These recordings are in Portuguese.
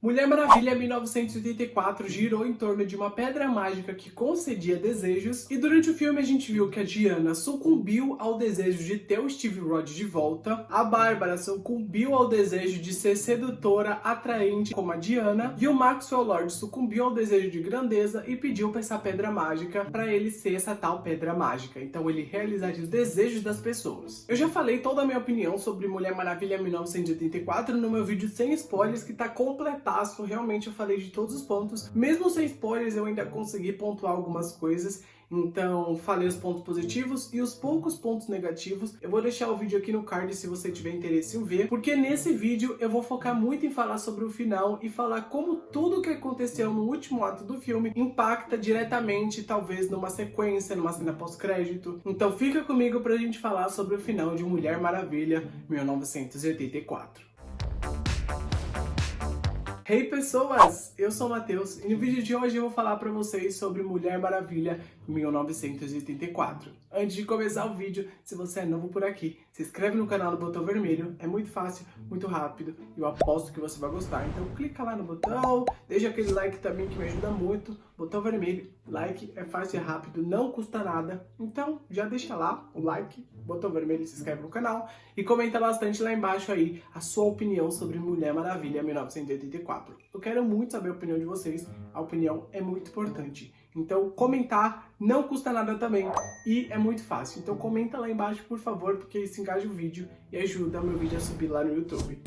Mulher Maravilha 1984 girou em torno de uma pedra mágica que concedia desejos, e durante o filme a gente viu que a Diana sucumbiu ao desejo de ter o Steve Rogers de volta, a Bárbara sucumbiu ao desejo de ser sedutora, atraente como a Diana, e o Maxwell Lord sucumbiu ao desejo de grandeza e pediu para essa pedra mágica para ele ser essa tal pedra mágica, então ele realizaria os desejos das pessoas. Eu já falei toda a minha opinião sobre Mulher Maravilha 1984 no meu vídeo sem spoilers, que tá completado. Realmente eu falei de todos os pontos, mesmo sem spoilers eu ainda consegui pontuar algumas coisas, então falei os pontos positivos e os poucos pontos negativos. Eu vou deixar o vídeo aqui no card se você tiver interesse em ver, porque nesse vídeo eu vou focar muito em falar sobre o final e falar como tudo que aconteceu no último ato do filme impacta diretamente, talvez numa sequência, numa cena pós-crédito. Então fica comigo pra gente falar sobre o final de Mulher Maravilha 1984. Hey pessoas, eu sou o Matheus e no vídeo de hoje eu vou falar pra vocês sobre Mulher Maravilha 1984. Antes de começar o vídeo, se você é novo por aqui, se inscreve no canal no botão vermelho, é muito fácil, muito rápido e eu aposto que você vai gostar. Então clica lá no botão, deixa aquele like também que me ajuda muito, botão vermelho, like é fácil e rápido, não custa nada, então já deixa lá o like, botão vermelho, se inscreve no canal e comenta bastante lá embaixo aí a sua opinião sobre Mulher Maravilha 1984. Eu quero muito saber a opinião de vocês, a opinião é muito importante. Então comentar não custa nada também e é muito fácil. Então comenta lá embaixo, por favor, porque isso engaja o vídeo e ajuda o meu vídeo a subir lá no YouTube.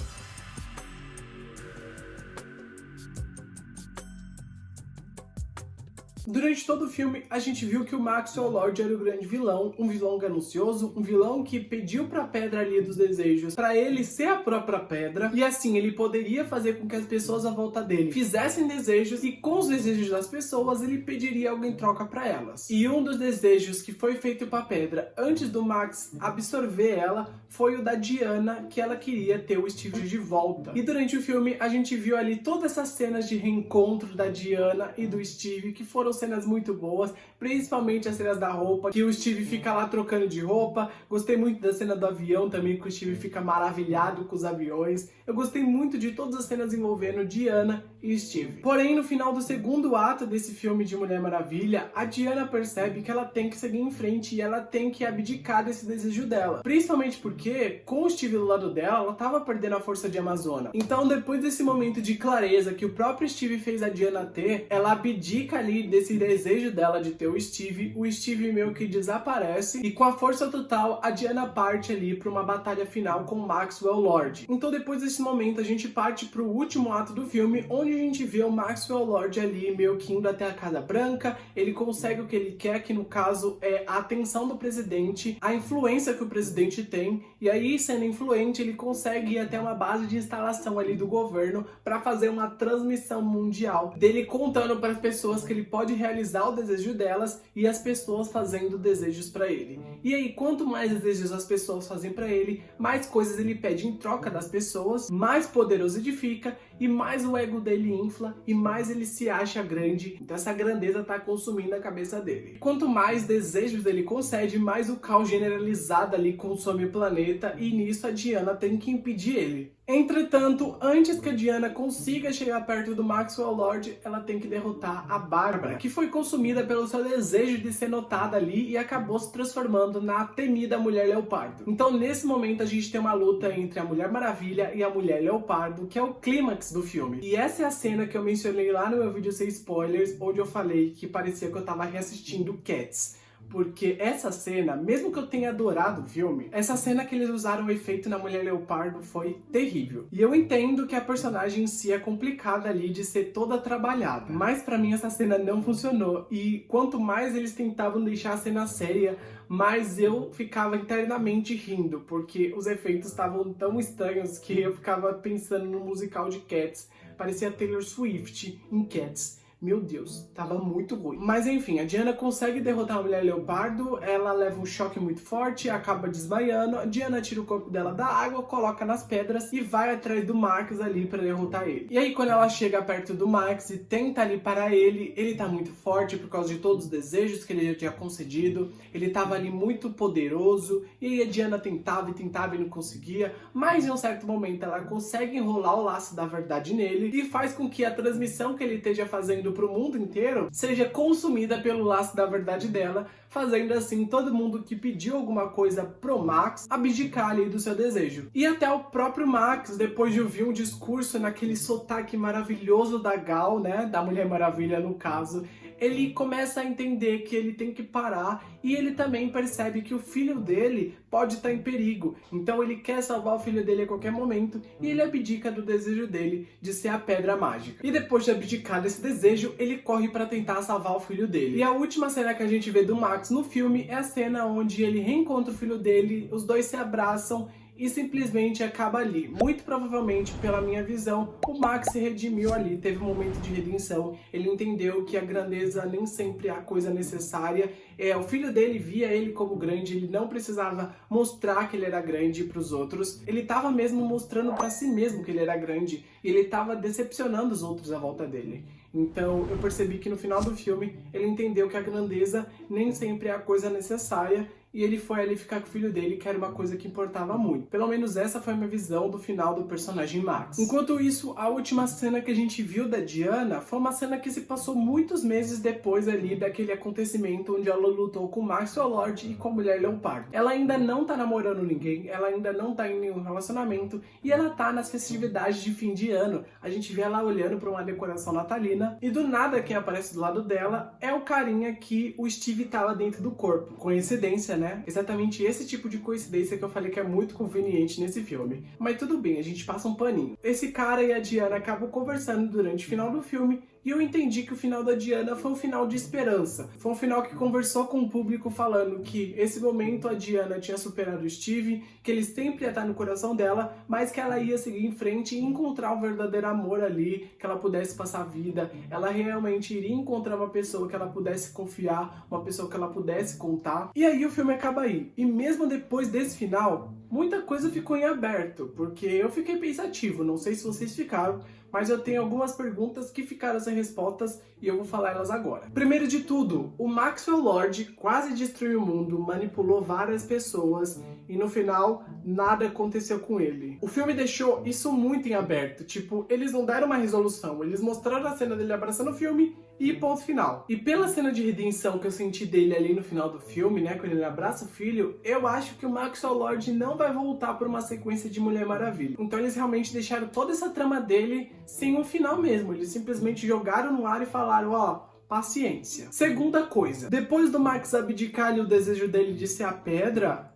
Durante todo o filme, a gente viu que o Maxwell Lord era o grande vilão, um vilão ganancioso, um vilão que pediu pra pedra ali dos desejos pra ele ser a própria pedra, e assim, ele poderia fazer com que as pessoas à volta dele fizessem desejos, e com os desejos das pessoas, ele pediria algo em troca pra elas. E um dos desejos que foi feito pra pedra antes do Max absorver ela, foi o da Diana, que ela queria ter o Steve de volta. E durante o filme, a gente viu ali todas essas cenas de reencontro da Diana e do Steve, que foram cenas muito boas, principalmente as cenas da roupa, que o Steve fica lá trocando de roupa. Gostei muito da cena do avião também, que o Steve fica maravilhado com os aviões. Eu gostei muito de todas as cenas envolvendo Diana e Steve. Porém, no final do segundo ato desse filme de Mulher Maravilha, a Diana percebe que ela tem que seguir em frente e ela tem que abdicar desse desejo dela. Principalmente porque, com o Steve do lado dela, ela tava perdendo a força de Amazona. Então, depois desse momento de clareza que o próprio Steve fez a Diana ter, ela abdica ali desse desejo dela de ter o Steve meio que desaparece e com a força total a Diana parte ali para uma batalha final com Maxwell Lord. Então depois desse momento a gente parte para o último ato do filme, onde a gente vê o Maxwell Lord ali meio que indo até a Casa Branca. Ele consegue o que ele quer, que no caso é a atenção do presidente, a influência que o presidente tem, e aí sendo influente ele consegue ir até uma base de instalação ali do governo para fazer uma transmissão mundial dele contando para as pessoas que ele pode realizar o desejo delas e as pessoas fazendo desejos para ele. E aí, quanto mais desejos as pessoas fazem para ele, mais coisas ele pede em troca das pessoas, mais poderoso ele fica e mais o ego dele infla e mais ele se acha grande. Então essa grandeza tá consumindo a cabeça dele. Quanto mais desejos ele concede, mais o caos generalizado ali consome o planeta e nisso a Diana tem que impedir ele. Entretanto, antes que a Diana consiga chegar perto do Maxwell Lord, ela tem que derrotar a Bárbara, que foi consumida pelo seu desejo de ser notada ali e acabou se transformando na temida Mulher Leopardo. Então, nesse momento, a gente tem uma luta entre a Mulher Maravilha e a Mulher Leopardo, que é o clímax do filme. E essa é a cena que eu mencionei lá no meu vídeo sem spoilers, onde eu falei que parecia que eu tava reassistindo Cats. Porque essa cena, mesmo que eu tenha adorado o filme, essa cena que eles usaram o efeito na Mulher Leopardo foi terrível. E eu entendo que a personagem em si é complicada ali de ser toda trabalhada, mas pra mim essa cena não funcionou. E quanto mais eles tentavam deixar a cena séria, mais eu ficava internamente rindo, porque os efeitos estavam tão estranhos que eu ficava pensando no musical de Cats. Parecia Taylor Swift em Cats. Meu Deus, tava muito ruim. Mas enfim, a Diana consegue derrotar a Mulher Leopardo, ela leva um choque muito forte, acaba desmaiando, a Diana tira o corpo dela da água, coloca nas pedras e vai atrás do Max ali pra derrotar ele. E aí quando ela chega perto do Max e tenta ali parar ele tá muito forte por causa de todos os desejos que ele já tinha concedido, ele tava ali muito poderoso, e aí a Diana tentava e não conseguia, mas em um certo momento ela consegue enrolar o laço da verdade nele e faz com que a transmissão que ele esteja fazendo pro mundo inteiro seja consumida pelo laço da verdade dela, fazendo assim todo mundo que pediu alguma coisa pro Max abdicar ali do seu desejo. E até o próprio Max, depois de ouvir um discurso naquele sotaque maravilhoso da Gal, né, da Mulher Maravilha no caso, ele começa a entender que ele tem que parar e ele também percebe que o filho dele pode estar em perigo. Então ele quer salvar o filho dele a qualquer momento e ele abdica do desejo dele de ser a pedra mágica. E depois de abdicar desse desejo, ele corre para tentar salvar o filho dele. E a última cena que a gente vê do Max no filme é a cena onde ele reencontra o filho dele, os dois se abraçam e simplesmente acaba ali. Muito provavelmente, pela minha visão, o Max se redimiu ali, teve um momento de redenção, ele entendeu que a grandeza nem sempre é a coisa necessária, o filho dele via ele como grande, ele não precisava mostrar que ele era grande para os outros, ele estava mesmo mostrando para si mesmo que ele era grande, e ele estava decepcionando os outros à volta dele. Então eu percebi que no final do filme ele entendeu que a grandeza nem sempre é a coisa necessária, e ele foi ali ficar com o filho dele, que era uma coisa que importava muito. Pelo menos essa foi a minha visão do final do personagem Max. Enquanto isso, a última cena que a gente viu da Diana foi uma cena que se passou muitos meses depois ali daquele acontecimento onde ela lutou com o Maxwell Lord e com a Mulher Leopardo. Ela ainda não tá namorando ninguém, ela ainda não tá em nenhum relacionamento e ela tá nas festividades de fim de ano. A gente vê ela olhando pra uma decoração natalina e do nada quem aparece do lado dela é o carinha que o Steve tava dentro do corpo. Coincidência, né? Exatamente esse tipo de coincidência que eu falei que é muito conveniente nesse filme. Mas tudo bem, a gente passa um paninho. Esse cara e a Diana acabam conversando durante o final do filme e eu entendi que o final da Diana foi um final de esperança. Foi um final que conversou com o público falando que esse momento a Diana tinha superado o Steve, que ele sempre ia estar no coração dela, mas que ela ia seguir em frente e encontrar o verdadeiro amor ali, que ela pudesse passar a vida. Ela realmente iria encontrar uma pessoa que ela pudesse confiar, uma pessoa que ela pudesse contar. E aí o filme acaba aí. E mesmo depois desse final, muita coisa ficou em aberto, porque eu fiquei pensativo, não sei se vocês ficaram, mas eu tenho algumas perguntas que ficaram sem respostas e eu vou falar elas agora. Primeiro de tudo, o Maxwell Lord quase destruiu o mundo, manipulou várias pessoas e no final nada aconteceu com ele. O filme deixou isso muito em aberto, tipo, eles não deram uma resolução, eles mostraram a cena dele abraçando o filme e ponto final. E pela cena de redenção que eu senti dele ali no final do filme, né, quando ele abraça o filho, eu acho que o Maxwell Lord não vai voltar por uma sequência de Mulher Maravilha. Então eles realmente deixaram toda essa trama dele sem um final mesmo. Eles simplesmente jogaram no ar e falaram, ó, paciência. Segunda coisa, depois do Max abdicar ali o desejo dele de ser a pedra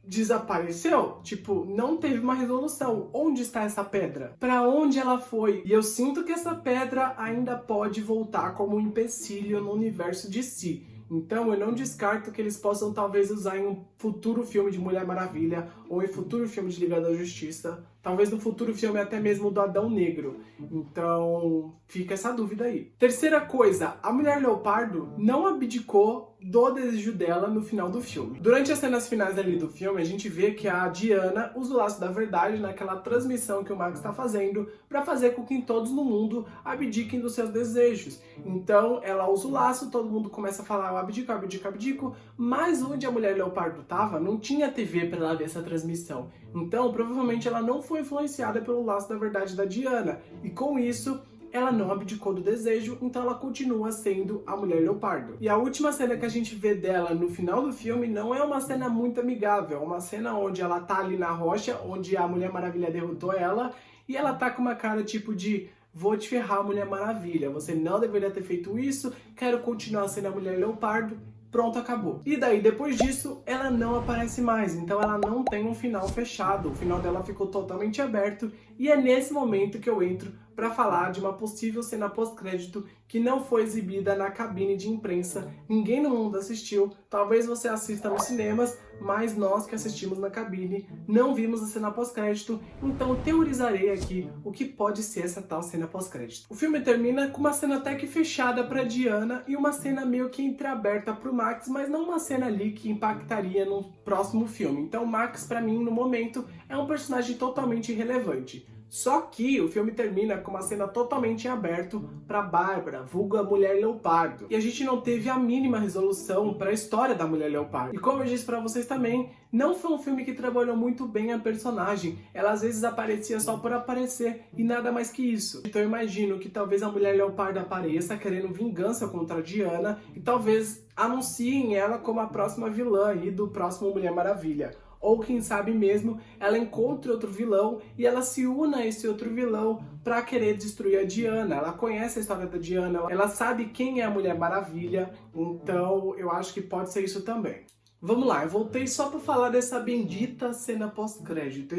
desapareceu. Tipo, não teve uma resolução. Onde está essa pedra? Pra onde ela foi? E eu sinto que essa pedra ainda pode voltar como um empecilho no universo de si. Então eu não descarto que eles possam talvez usar em um futuro filme de Mulher Maravilha ou em futuro filme de Liga da Justiça. Talvez no futuro filme até mesmo do Adão Negro. Então fica essa dúvida aí. Terceira coisa, a Mulher Leopardo não abdicou do desejo dela no final do filme. Durante as cenas finais ali do filme, a gente vê que a Diana usa o laço da verdade naquela transmissão que o Max está fazendo para fazer com que todos no mundo abdiquem dos seus desejos. Então ela usa o laço, todo mundo começa a falar eu abdico, abdico, abdico, mas onde a Mulher Leopardo tava, não tinha TV para ela ver essa transmissão. Então provavelmente ela não foi influenciada pelo laço da verdade da Diana. E com isso, ela não abdicou do desejo, então ela continua sendo a Mulher Leopardo. E a última cena que a gente vê dela no final do filme não é uma cena muito amigável, é uma cena onde ela tá ali na rocha, onde a Mulher Maravilha derrotou ela, e ela tá com uma cara tipo de vou te ferrar, Mulher Maravilha, você não deveria ter feito isso, quero continuar sendo a Mulher Leopardo. Pronto, acabou. E daí, depois disso, ela não aparece mais, então ela não tem um final fechado, o final dela ficou totalmente aberto E é nesse momento que eu entro para falar de uma possível cena pós-crédito que não foi exibida na cabine de imprensa. Ninguém no mundo assistiu, talvez você assista nos cinemas, mas nós que assistimos na cabine não vimos a cena pós-crédito, então eu teorizarei aqui o que pode ser essa tal cena pós-crédito. O filme termina com uma cena até que fechada para Diana e uma cena meio que entreaberta para o Max, mas não uma cena ali que impactaria no próximo filme. Então o Max, para mim, no momento, é um personagem totalmente irrelevante. Só que o filme termina com uma cena totalmente em aberto para Bárbara, vulga Mulher Leopardo. E a gente não teve a mínima resolução para a história da Mulher Leopardo. E como eu disse para vocês também, não foi um filme que trabalhou muito bem a personagem. Ela às vezes aparecia só por aparecer e nada mais que isso. Então eu imagino que talvez a Mulher Leopardo apareça querendo vingança contra a Diana e talvez anunciem ela como a próxima vilã aí do próximo Mulher Maravilha. Ou quem sabe mesmo, ela encontre outro vilão e ela se una a esse outro vilão para querer destruir a Diana. Ela conhece a história da Diana, ela sabe quem é a Mulher Maravilha, então eu acho que pode ser isso também. Vamos lá, eu voltei só para falar dessa bendita cena pós-crédito.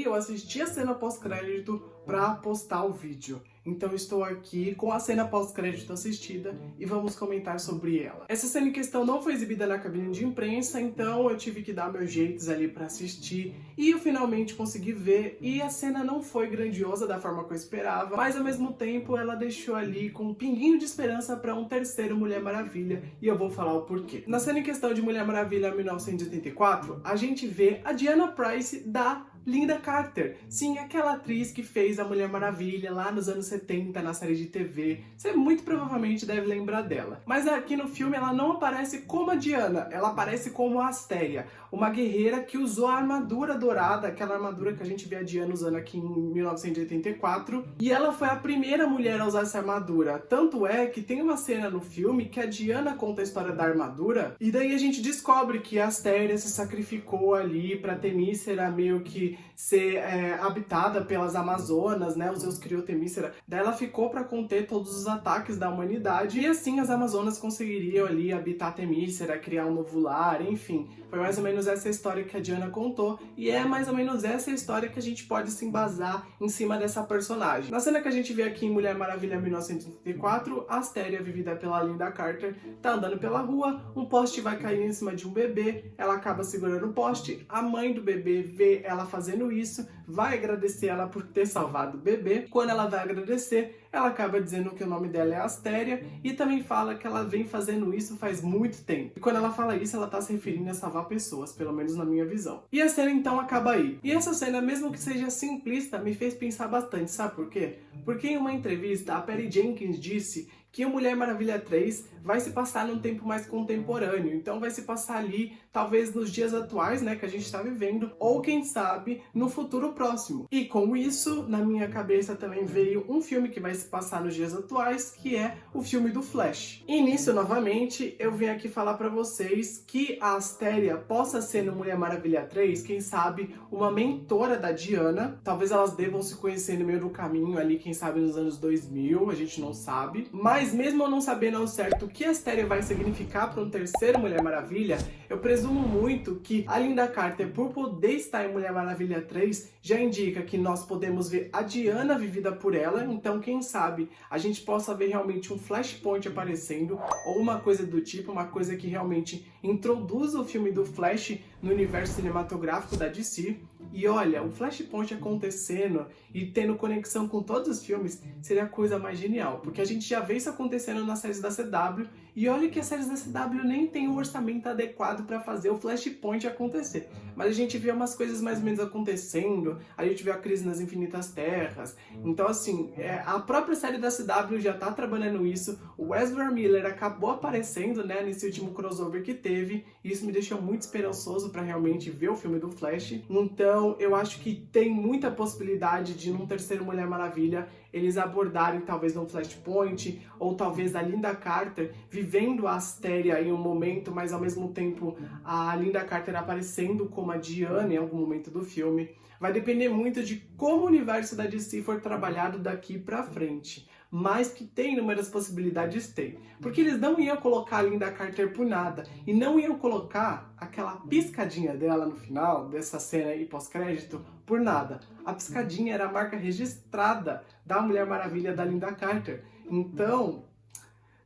Eu assisti a cena pós-crédito para postar o vídeo. Então estou aqui com a cena pós-crédito assistida e vamos comentar sobre ela. Essa cena em questão não foi exibida na cabine de imprensa, então eu tive que dar meus jeitos ali para assistir e eu finalmente consegui ver. E a cena não foi grandiosa da forma que eu esperava, mas ao mesmo tempo ela deixou ali com um pinguinho de esperança para um terceiro Mulher Maravilha e eu vou falar o porquê. Na cena em questão de Mulher Maravilha 1984, a gente vê a Diana Pryce da Lynda Carter. Sim, aquela atriz que fez a Mulher Maravilha lá nos anos 70 na série de TV. Você muito provavelmente deve lembrar dela. Mas aqui no filme ela não aparece como a Diana, ela aparece como a Astéria, uma guerreira que usou a armadura dourada, aquela armadura que a gente vê a Diana usando aqui em 1984. E ela foi a primeira mulher a usar essa armadura. Tanto é que tem uma cena no filme que a Diana conta a história da armadura e daí a gente descobre que a Astéria se sacrificou ali pra Temícera meio que ser habitada pelas Amazonas, né? Os Zeus criou Temícera. Daí ela ficou para conter todos os ataques da humanidade e assim as Amazonas conseguiriam ali habitar Temícera, criar um novo lar, enfim. Foi mais ou menos essa história que a Diana contou e é mais ou menos essa história que a gente pode se embasar em cima dessa personagem. Na cena que a gente vê aqui em Mulher Maravilha 1984, a Astéria, vivida pela Lynda Carter, tá andando pela rua, um poste vai cair em cima de um bebê, ela acaba segurando o poste, a mãe do bebê vê ela fazendo isso, vai agradecer ela por ter salvado o bebê. Quando ela vai agradecer, ela acaba dizendo que o nome dela é Astéria e também fala que ela vem fazendo isso faz muito tempo. E quando ela fala isso, ela tá se referindo a salvar pessoas, pelo menos na minha visão. E a cena então acaba aí. E essa cena, mesmo que seja simplista, me fez pensar bastante, sabe por quê? Porque em uma entrevista, a Patty Jenkins disse que o Mulher Maravilha 3 vai se passar num tempo mais contemporâneo, então vai se passar ali, talvez nos dias atuais, né, que a gente está vivendo, ou quem sabe, no futuro próximo. E com isso, na minha cabeça também veio um filme que vai se passar nos dias atuais, que é o filme do Flash. E nisso, novamente, eu venho aqui falar pra vocês que a Astéria possa ser no Mulher Maravilha 3, quem sabe, uma mentora da Diana. Talvez elas devam se conhecer no meio do caminho ali, quem sabe nos anos 2000, a gente não sabe. Mas mesmo eu não sabendo ao certo o que a Astéria vai significar para um terceiro Mulher Maravilha, eu presumo muito que a Lynda Carter, por poder estar em Mulher Maravilha 3, já indica que nós podemos ver a Diana vivida por ela, então quem sabe a gente possa ver realmente um Flashpoint aparecendo, ou uma coisa do tipo, uma coisa que realmente introduza o filme do Flash no universo cinematográfico da DC. E olha, o Flashpoint acontecendo e tendo conexão com todos os filmes seria a coisa mais genial, porque a gente já vê isso acontecendo nas séries da CW e olha que as séries da CW nem tem um orçamento adequado para fazer o Flashpoint acontecer. Mas a gente vê umas coisas mais ou menos acontecendo, a gente vê a Crise nas Infinitas Terras, então assim, a própria série da CW já tá trabalhando isso, o Ezra Miller acabou aparecendo, né, nesse último crossover que teve, e isso me deixou muito esperançoso para realmente ver o filme do Flash. Então eu acho que tem muita possibilidade de num terceiro Mulher Maravilha eles abordarem talvez no Flashpoint, ou talvez a Lynda Carter vivendo a Astéria em um momento, mas ao mesmo tempo a Lynda Carter aparecendo como a Diana em algum momento do filme. Vai depender muito de como o universo da DC for trabalhado daqui pra frente. mas que tem inúmeras possibilidades, tem. Porque eles não iam colocar a Lynda Carter por nada, e não iam colocar aquela piscadinha dela no final dessa cena aí pós-crédito por nada. A piscadinha era a marca registrada da Mulher Maravilha da Lynda Carter. Então,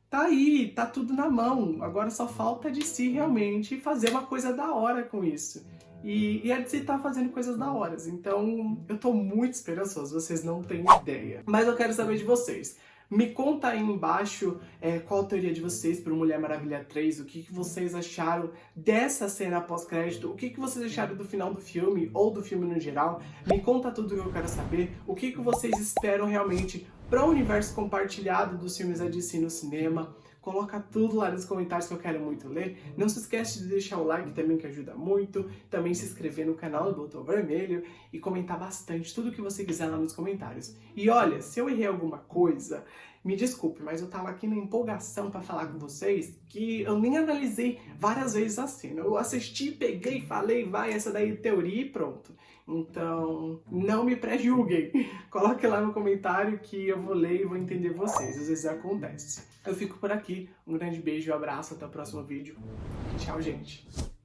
tá aí, tá tudo na mão. Agora só falta a DC realmente fazer uma coisa da hora com isso. E a DC tá fazendo coisas da hora. Então eu tô muito esperançoso, vocês não têm ideia. Mas eu quero saber de vocês. Me conta aí embaixo qual a teoria de vocês para Mulher Maravilha 3, o que vocês acharam dessa cena pós-crédito, o que vocês acharam do final do filme, ou do filme no geral. Me conta tudo que eu quero saber, o que vocês esperam realmente para o universo compartilhado dos filmes da DC no cinema. Coloca tudo lá nos comentários que eu quero muito ler. Não se esquece de deixar o like também, que ajuda muito. Também se inscrever no canal do botão vermelho e comentar bastante tudo que você quiser lá nos comentários. E olha, se eu errei alguma coisa, me desculpe, mas eu tava aqui na empolgação pra falar com vocês que eu nem analisei várias vezes a cena. Eu assisti, peguei, falei, vai, essa daí é teoria e pronto. Então, não me pré-julguem. Coloque lá no comentário que eu vou ler e vou entender vocês. Às vezes acontece. Eu fico por aqui. Um grande beijo e um abraço. Até o próximo vídeo. Tchau, gente.